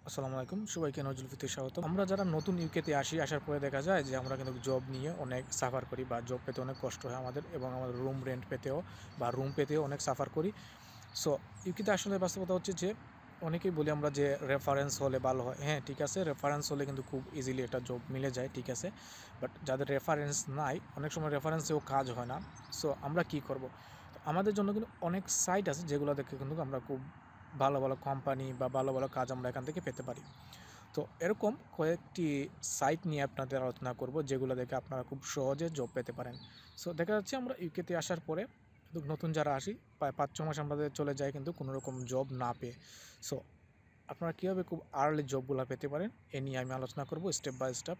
আসসালামু আলাইকুম, সবাইকে নজরুল ফিতে স্বাগত। আমরা যারা নতুন ইউকেতে আসার পরে দেখা যায় যে আমরা কিন্তু জব নিয়ে অনেক সাফার করি বা জব পেতে অনেক কষ্ট হয় আমাদের, এবং আমাদের রুম রেন্ট পেতেও বা রুম পেতেও অনেক সাফার করি। সো ইউকেতে আসলে বাস্তবতা হচ্ছে যে অনেকেই বলি আমরা যে রেফারেন্স হলে ভালো হয়। হ্যাঁ, ঠিক আছে, রেফারেন্স হলে কিন্তু খুব ইজিলি একটা জব মিলে যায়, ঠিক আছে। বাট যাদের রেফারেন্স নাই, অনেক সময় রেফারেন্সেও কাজ হয় না। সো আমরা কি করব? আমাদের জন্য কিন্তু অনেক সাইট আছে যেগুলো দেখে কিন্তু আমরা খুব ভালো ভালো কোম্পানি বা ভালো ভালো কাজ আমরা এখান থেকে পেতে পারি। তো এরকম কয়েকটি সাইট নিয়ে আপনাদের আলোচনা করব যেগুলো দেখে আপনারা খুব সহজে জব পেতে পারেন। সো দেখা যাচ্ছে আমরা ইউকেতে আসার পরে কিন্তু নতুন যারা আসি প্রায় ৫-৬ মাস আমাদের চলে যায় কিন্তু কোনো রকম জব না পেয়ে। সো আপনারা কীভাবে খুব আর্লি জবগুলো পেতে পারেন এ নিয়ে আমি আলোচনা করব স্টেপ বাই স্টেপ।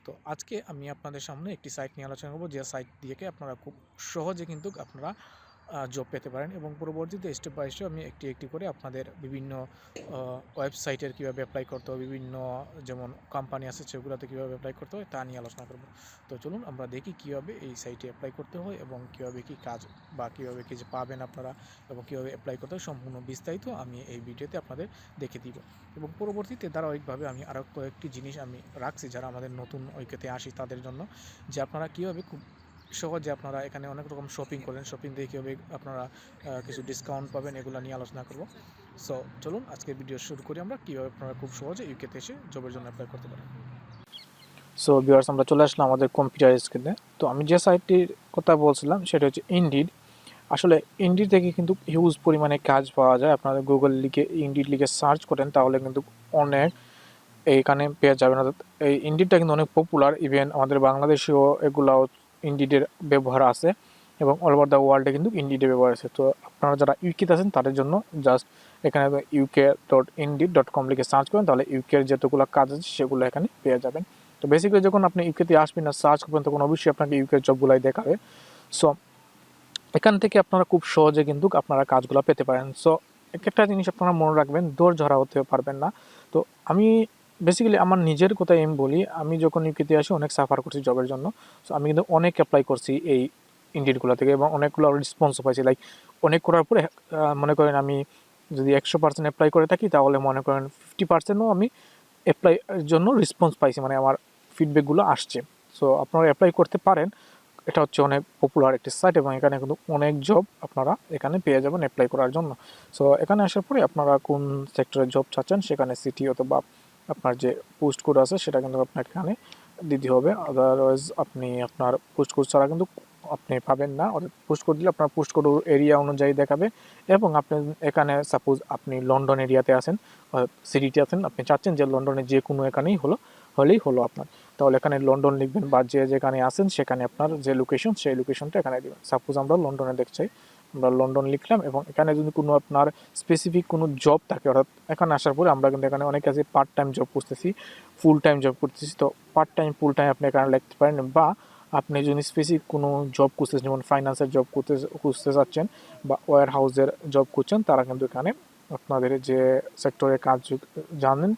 তো আজকে আমি আপনাদের সামনে একটি সাইট নিয়ে আলোচনা করব যে সাইট দিয়ে আপনারা খুব সহজে কিন্তু আপনারা জব পেতে পারেন, এবং পরবর্তীতে স্টেপ বাই স্টেপ আমি একটি একটি করে আপনাদের বিভিন্ন ওয়েবসাইটের কীভাবে অ্যাপ্লাই করতে হয়, বিভিন্ন যেমন কোম্পানি আছে সেগুলোতে কীভাবে অ্যাপ্লাই করতে হয় তা নিয়ে আলোচনা করব। তো চলুন আমরা দেখি কীভাবে এই সাইটে অ্যাপ্লাই করতে হয় এবং কীভাবে কী কাজ বা কীভাবে কী যে পাবেন আপনারা এবং কীভাবে অ্যাপ্লাই করতে হয় সম্পূর্ণ বিস্তারিত আমি এই ভিডিওতে আপনাদের দেখে দিব। এবং পরবর্তীতে ধারাবাহিকভাবে আমি আরও কয়েকটি জিনিস আমি রাখছি যারা আমাদের নতুন ঐক্যতে আসি তাদের জন্য, যে আপনারা কীভাবে খুব সহজে আপনারা এখানে অনেক রকম শপিং করেন, শপিং দিয়ে কীভাবে আপনারা কিছু ডিসকাউন্ট পাবেন এগুলো নিয়ে আলোচনা করব। সো চলুন আজকের ভিডিও শুরু করি আমরা কীভাবে আপনারা খুব সহজে ইউকেতে এসে জবের জন্য অ্যাপ্লাই করতে পারেন। সো ভিউয়ার্স, আমরা চলে আসলাম আমাদের কম্পিউটার স্ক্রিনে। তো আমি যে সাইটটির কথা বলছিলাম সেটা হচ্ছে ইনডিড। আসলে ইনডিড থেকে কিন্তু হিউজ পরিমাণে কাজ পাওয়া যায়। আপনারা গুগল লিখে ইনডিড লিখে সার্চ করেন তাহলে কিন্তু অনেক এইখানে পেয়ে যাবেন। অর্থাৎ এই ইনডিডটা কিন্তু অনেক পপুলার, ইভেন আমাদের বাংলাদেশেও এগুলাও ইনডিডের ব্যবহার আছে এবং অল ওভার দ্য ওয়ার্ল্ডে কিন্তু ইনডিডের ব্যবহার আছে। তো আপনারা যারা ইউকেতে আছেন তাদের জন্য জাস্ট এখানে uk.indeed.com লিখে সার্চ করেন তাহলে ইউকের যতগুলো কাজ আছে সেগুলো এখানে পেয়ে যাবেন। তো বেসিক্যালি যখন আপনি ইউকেতে আসবেন না সার্চ করবেন তখন অবশ্যই আপনাকে ইউকের জবগুলাই দেখাবে। সো এখান থেকে আপনারা খুব সহজে কিন্তু আপনারা কাজগুলো পেতে পারেন। সো একটা জিনিস আপনারা মনে রাখবেন, ধৈর্য ধরা হতে পারবেন না। তো আমি বেসিক্যালি আমার নিজের কথা আমি বলি, আমি যখন ইউকেতে আসি অনেক সাফার করছি জবের জন্য। সো আমি কিন্তু অনেক অ্যাপ্লাই করছি এই ইন্ডিডগুলো থেকে এবং অনেকগুলো রেসপন্সও পাইছি। লাইক অনেক করার পরে মনে করেন আমি যদি 100% অ্যাপ্লাই করে থাকি তাহলে মনে করেন 50%ও আমি অ্যাপ্লাই জন্য রেসপন্স পাইছি, মানে আমার ফিডব্যাকগুলো আসছে। সো আপনারা অ্যাপ্লাই করতে পারেন। এটা হচ্ছে অনেক পপুলার একটি সাইট এবং এখানে কিন্তু অনেক জব আপনারা এখানে পেয়ে যাবেন অ্যাপ্লাই করার জন্য। সো এখানে আসার পরে আপনারা কোন সেক্টরে জব চাচ্ছেন সেখানে সিটি অথবা আপনার যে পোস্ট কোড আছে সেটা কিন্তু আপনাকে এখানে দিতে হবে। আদারওয়াইজ আপনি আপনার পোস্ট কোড ছাড়া কিন্তু আপনি পাবেন না। অর্থাৎ পোস্ট কোড দিলে আপনার পোস্ট কোড এরিয়া অনুযায়ী দেখাবে, এবং আপনি এখানে সাপোজ আপনি লন্ডন এরিয়াতে আছেন, সিটিতে আছেন, আপনি চাচ্ছেন যে লন্ডনে যে কোনো এখানেই হলেই হলো আপনার, তাহলে এখানে লন্ডন লিখবেন বা যে যেখানে আছেন সেখানে আপনার যে লোকেশন সেই লোকেশনটা এখানে দেবেন। সাপোজ আমরা লন্ডনে দেখতে চাই, আমরা লন্ডন লিখলাম, এবং এখানে যদি কোনো আপনার স্পেসিফিক কোনো জব থাকে, অর্থাৎ এখানে আসার পরে আমরা কিন্তু এখানে অনেক কাজে পার্ট টাইম জব করতেছি, ফুল টাইম জব করতেছি। তো পার্ট টাইম ফুল টাইম আপনি এখানে লিখতে পারেন, বা আপনি যদি স্পেসিফিক কোনো জব খুঁজতেছেন যেমন ফাইন্যান্সের জব খুঁজতে চাচ্ছেন বা ওয়্যার হাউসের জব খুঁজছেন, তারা কিন্তু এখানে আপনাদের যে সেক্টরে কাজ জানেন,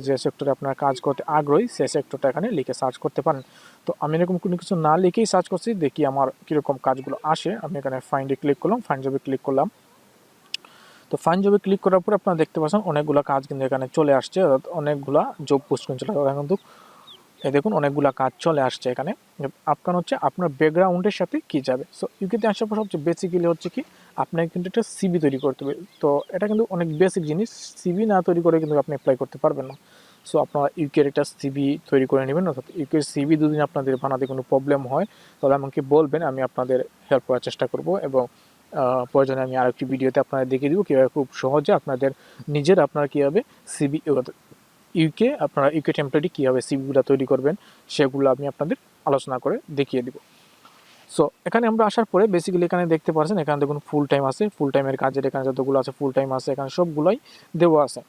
যে সেক্টরে আপনার কাজ করতে আগ্রহী সেই সেক্টরটা এখানে লিখে সার্চ করতে পারেন। তো আমি এরকম কোনো কিছু না লিখেই সার্চ করছি, দেখি আমার কীরকম কাজগুলো আসে। আমি এখানে ফাইন্ডে ক্লিক করলাম, ফাইন্ড জবে ক্লিক করলাম। তো ফাইন্ড জবে ক্লিক করার পর আপনারা দেখতে পাচ্ছেন অনেকগুলো কাজ কিন্তু এখানে চলে আসছে, অর্থাৎ অনেকগুলা জব পোস্ট কিন্তু চলে আসছে কিন্তু। এই দেখুন অনেকগুলা কাজ চলে আসছে এখানে। আপনার হচ্ছে আপনার ব্যাকগ্রাউন্ডের সাথে কি যাবে। সো ইউকেতে আসার পর সবচেয়ে বেসিক্যালি হচ্ছে কি আপনাকে কিন্তু একটা সিভি তৈরি করতে হবে। তো এটা কিন্তু অনেক বেসিক জিনিস, সিভি না তৈরি করে কিন্তু আপনি অ্যাপ্লাই করতে পারবেন না। সো আপনারা ইউকের একটা সিভি তৈরি করে নেবেন, অর্থাৎ ইউকের সিভি যদি আপনাদের বানাতে কোনো প্রবলেম হয় তাহলে আমাকে বলবেন, আমি আপনাদের হেল্প করার চেষ্টা করব, এবং প্রয়োজনে আমি আরেকটি ভিডিওতে আপনাদের দেখিয়ে দিব কীভাবে খুব সহজে আপনাদের নিজের আপনারা কীভাবে সিভি আপনারা ইউকে টেমপ্লেটে কীভাবে সিভিগুলো তৈরি করবেন সেগুলো আমি আপনাদের আলোচনা করে দেখিয়ে দিব। সো এখানে আমরা আসার পরে বেসিক্যালি এখানে দেখতে পাচ্ছেন এখানে দেখুন ফুল টাইম আছে, ফুল টাইমের কাজের এখানে যতগুলো আছে ফুল টাইম আছে, এখানে সবগুলোই দেওয়া আছে।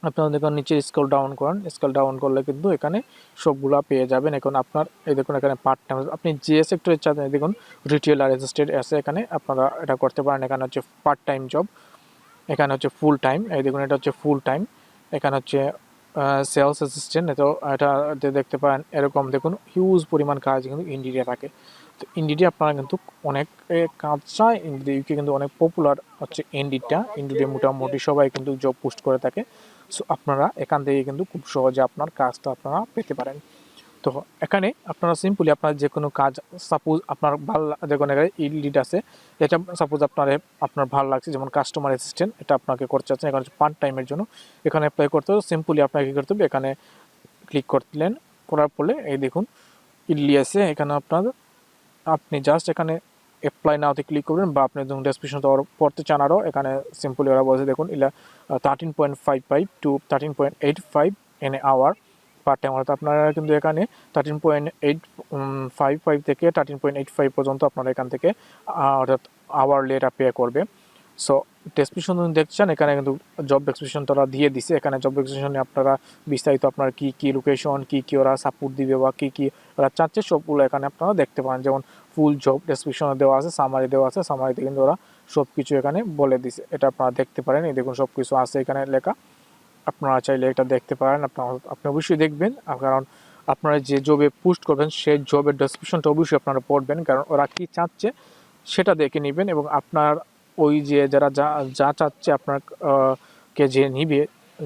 আপনারা দেখুন নিচে স্ক্রল ডাউন করেন, স্ক্রল ডাউন করলে কিন্তু এখানে সবগুলো পেয়ে যাবেন। এখন আপনার এই দেখুন এখানে পার্ট টাইম আপনি যে সেক্টরে চাচ্ছেন, দেখুন রিটেল আর রেজিস্ট্রেড আছে, এখানে আপনারা এটা করতে পারেন। এখানে হচ্ছে পার্ট টাইম জব, এখানে হচ্ছে ফুল টাইম, এই দেখুন এটা হচ্ছে ফুল টাইম, এখানে হচ্ছে সেলস অ্যাসিস্ট্যান্ট। তো এটা দেখতে পারেন এরকম দেখুন হিউজ পরিমাণ কাজ কিন্তু ইন্ডিডে থাকে। তো ইন্ডিডে আপনারা কিন্তু অনেক কাজ চায়, ইউকে কিন্তু অনেক পপুলার হচ্ছে ইন্ডিডটা, ইন্ডিডে মোটামুটি সবাই কিন্তু জব পোস্ট করে থাকে। সো আপনারা এখান থেকে কিন্তু খুব সহজে আপনার কাজটা আপনারা পেতে পারেন। তো এখানে আপনারা সিম্পলি আপনার যে কোনো কাজ, সাপোজ আপনার ভালো যে কোনো লিড আছে, এটা সাপোজ আপনার ভালো লাগছে, যেমন কাস্টমার অ্যাসিস্ট্যান্ট, এটা আপনাকে করতে চাচ্ছেন, এখানে পার্ট টাইমের জন্য এখানে অ্যাপ্লাই করতে হবে। সিম্পলি আপনাকে কী করতে হবে, এখানে ক্লিক করলেন, করার পরে এই দেখুন ইডলি আছে, এখানে আপনি জাস্ট এখানে অ্যাপ্লাই নাওতে ক্লিক করবেন, বা আপনি যখন ডেসক্রিপশন পড়তে চান আরও, এখানে সিম্পলি ওরা বলছে দেখুন 13.55 to 13.85 an hour per time, অর্থাৎ আপনারা কিন্তু এখানে 13.855 থেকে 13.85 পর্যন্ত আপনারা এখান থেকে অর্থাৎ আওয়ারলি এটা পে করবে। সো ডেসক্রিপশন দেখছেন, এখানে কিন্তু জব ডেসক্রিপশন তারা দিয়ে দিছে। এখানে জব ডেসক্রিপশনে আপনারা বিস্তারিত আপনার কী লোকেশন, কী ওরা সাপোর্ট দিবে বা কী ওরা চাচ্ছে সবগুলো এখানে আপনারা দেখতে পারেন। যেমন ফুল জব ডেসক্রিপশনে দেওয়া আছে, সামারি দেওয়া আছে, সামারিতে কিন্তু ওরা সব কিছু এখানে বলে দিছে, এটা আপনারা দেখতে পারেন। এই দেখুন সব কিছু আছে এখানে লেখা, আপনারা চাইলে এটা দেখতে পারেন। আপনি অবশ্যই দেখবেন, কারণ আপনারা যে জবে পোস্ট করবেন সেই জবের ডেসক্রিপশনটা অবশ্যই আপনারা পড়বেন, কারণ ওরা কী চাচ্ছে সেটা দেখে নেবেন, এবং আপনার ওই যে যারা যা চাচ্ছে আপনার কে যে নিবে,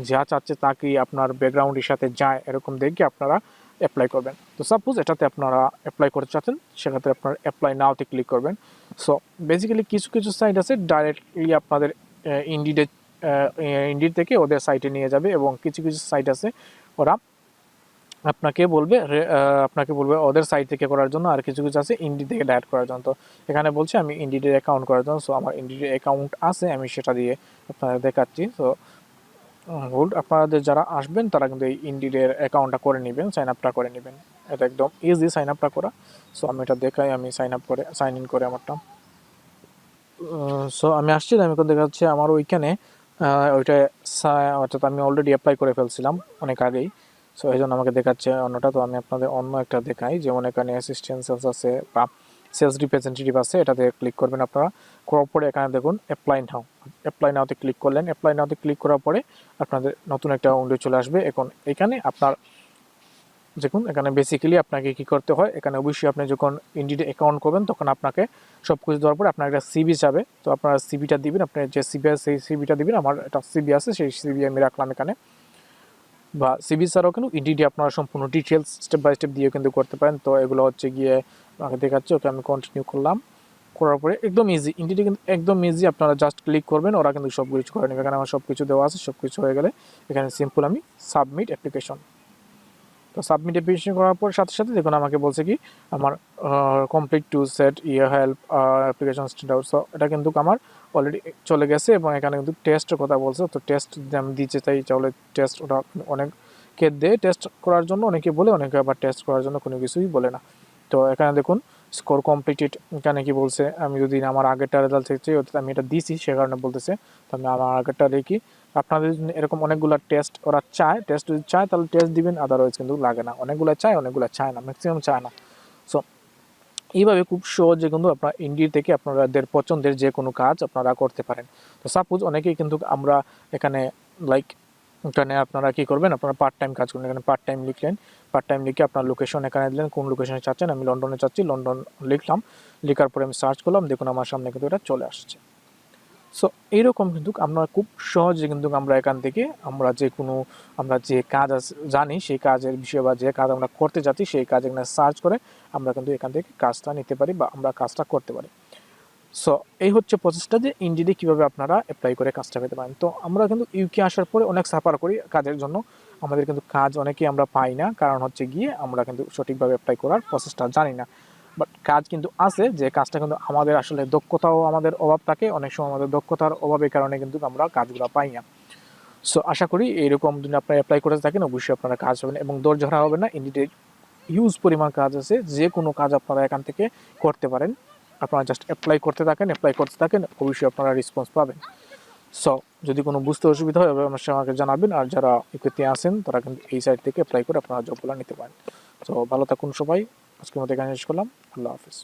যা চাচ্ছে তাকে আপনার ব্যাকগ্রাউন্ডের সাথে যায় এরকম দেখে আপনারা অ্যাপ্লাই করবেন। তো সাপোজ এটাতে আপনারা অ্যাপ্লাই করতে চাচ্ছেন, সেক্ষেত্রে আপনার অ্যাপ্লাই নাওতে ক্লিক করবেন। সো বেসিক্যালি কিছু সাইট আছে ডাইরেক্টলি আপনাদের ইন্ডিড থেকে ওদের সাইটে নিয়ে যাবে, এবং কিছু সাইট আছে ওরা আপনাকে বলবে ওদের সাইট থেকে করার জন্য, আর কিছু আছে ইন্ডিড থেকে ডাইরেক্ট করার জন্য। তো এখানে বলছে আমি ইন্ডিডের অ্যাকাউন্ট করার জন্য, সো আমার ইন্ডিডের অ্যাকাউন্ট আছে, আমি সেটা দিয়ে আপনাদের দেখাচ্ছি। সো আপনাদের যারা আসবেন তারা কিন্তু এই ইন্ডিডের অ্যাকাউন্টটা করে নেবেন, সাইন আপটা করে নেবেন, এটা একদম ইজি সাইন আপটা করা। সো আমি এটা দেখাই, আমি সাইন ইন করে আমারটা। সো আমি আসছি, আমি দেখা যাচ্ছে আমার ওইখানে ওইটা অর্থাৎ আমি অলরেডি অ্যাপ্লাই করে ফেলছিলাম অনেক আগেই। সো এই জন্য আমাকে দেখাচ্ছে অন্যটা। তো আমি আপনাদের অন্য একটা দেখাই, যেমন এখানে অ্যাসিস্ট্যান্ট সেলস আছে বা সেলস রিপ্রেজেন্টেটিভ আছে, এটাতে ক্লিক করবেন আপনারা। করার পরে এখানে দেখুন অ্যাপ্লাই নাওতে ক্লিক করলেন। অ্যাপ্লাই নাওতে ক্লিক করার পরে আপনাদের নতুন একটা উইন্ডো চলে আসবে। এখন এখানে আপনার দেখুন, এখানে বেসিক্যালি আপনাকে কী করতে হয়, এখানে অবশ্যই আপনি যখন ইন্ডিডে অ্যাকাউন্ট করবেন তখন আপনাকে সব কিছু দেওয়ার পরে আপনার একটা সিবি চাবে। তো আপনারা সিবিটা দিবেন, আপনার যে সিবি আছে সেই সিবিটা দিবেন। আমার একটা সিবি আছে, সেই সিবি আমি রাখলাম এখানে। বা সিবি ছাড়াও কিন্তু ইন্ডিডে আপনারা সম্পূর্ণ ডিটেলস স্টেপ বাই স্টেপ দিয়ে কিন্তু করতে পারেন। তো এগুলো হচ্ছে গিয়ে আমাকে দেখাচ্ছে, ওকে আমি কন্টিনিউ করলাম। করার পরে একদম ইজি, ইন্ডিডে কিন্তু একদম ইজি, আপনারা জাস্ট ক্লিক করবেন, ওরা কিন্তু সব কিছু করে নেবে। এখানে আমার সব কিছু দেওয়া আছে, সব কিছু হয়ে গেলে এখানে সিম্পল আমি সাবমিট অ্যাপ্লিকেশন। তো সাবমিট অ্যাপ্লিকেশন করার পর সাথে সাথে দেখুন আমাকে বলছে কি আমার complete to set help application start out. So এটা কিন্তু আমার অলরেডি চলে গেছে, এবং এখানে কিন্তু টেস্টের কথা বলছে। তো টেস্ট যদি আমি দিতে চাই তাহলে টেস্ট ওটা অনেকে দেয় টেস্ট করার জন্য, অনেকে বলে, অনেকে আবার টেস্ট করার জন্য কোনো কিছুই বলে না। তো এখানে দেখুন স্কোর কমপ্লিটেড, এখানে কি বলছে, আমি যদি আমার আগেরটা রেজাল্ট চাই অর্থাৎ আমি এটা দিছি সে কারণে বলতেছে। তো আমি আমার আগেরটা রেখি। আপনাদের এরকম অনেকগুলো টেস্ট ওরা চায়, টেস্ট যদি চায় তাহলে টেস্ট দিবেন, আদারওয়াইজ কিন্তু লাগে না। অনেকগুলো চায়, অনেকগুলো চায় না, ম্যাক্সিমাম চায় না। সো এইভাবে খুব সহজে কিন্তু আপনার ইন্ডিড থেকে আপনাদের পছন্দের যে কোনো কাজ আপনারা করতে পারেন। তো সাপোজ অনেকেই কিন্তু আমরা এখানে লাইক এখানে আপনারা কী করবেন, আপনারা পার্ট টাইম কাজ করবেন। এখানে পার্ট টাইম লিখলেন, পার্ট টাইম লিখে আপনার লোকেশন এখানে দিলেন, কোন লোকেশনে চাচ্ছেন। আমি লন্ডনে চাচ্ছি, লন্ডন লিখলাম। লেখার পরে আমি সার্চ করলাম, দেখুন আমার সামনে কিন্তু এটা চলে আসছে। সো এইরকম কিন্তু আমরা খুব সহজে কিন্তু আমরা এখান থেকে আমরা যে কাজ জানি সেই কাজের বিষয়ে, বা যে কাজ আমরা করতে যাচ্ছি সেই কাজ এখানে সার্চ করে আমরা কিন্তু এখান থেকে কাজটা নিতে পারি বা আমরা কাজটা করতে পারি। সো এই হচ্ছে প্রসেসটা, যে ইন্ডিডে কীভাবে আপনারা অ্যাপ্লাই করে কাজটা পেতে পারেন। তো আমরা কিন্তু ইউকে আসার পরে অনেক সাফার করি কাজের জন্য, আমাদের কিন্তু কাজ অনেকেই আমরা পাই না, কারণ হচ্ছে গিয়ে আমরা কিন্তু সঠিকভাবে অ্যাপ্লাই করার প্রসেসটা জানি না। বাট কাজ কিন্তু আছে, যে কাজটা কিন্তু আমাদের আসলে দক্ষতাও আমাদের অভাব থাকে, অনেক সময় আমাদের দক্ষতার অভাবের কারণে কিন্তু আমরা কাজগুলো পাই না। সো আশা করি এইরকম যদি আপনারা অ্যাপ্লাই করে থাকেন অবশ্যই আপনারা কাজ পাবেন, এবং ধৈর্য হারা হবে না। ইন্ডিডে হিউজ পরিমাণ কাজ আছে, যে কোনো কাজ আপনারা এখান থেকে করতে পারেন। আপনারা জাস্ট অ্যাপ্লাই করতে থাকেন, অবশ্যই আপনারা রেসপন্স পাবেন। সো যদি কোনো বুঝতে অসুবিধা হয় অবশ্যই আমাকে জানাবেন, আর যারা ইউকেতে আসেন তারা কিন্তু এই সাইট থেকে অ্যাপ্লাই করে আপনারা জবগুলো নিতে পারেন। তো ভালো থাকুন সবাই, আজকের মতো এখানে শেষ করলাম। আল্লাহ হাফিজ।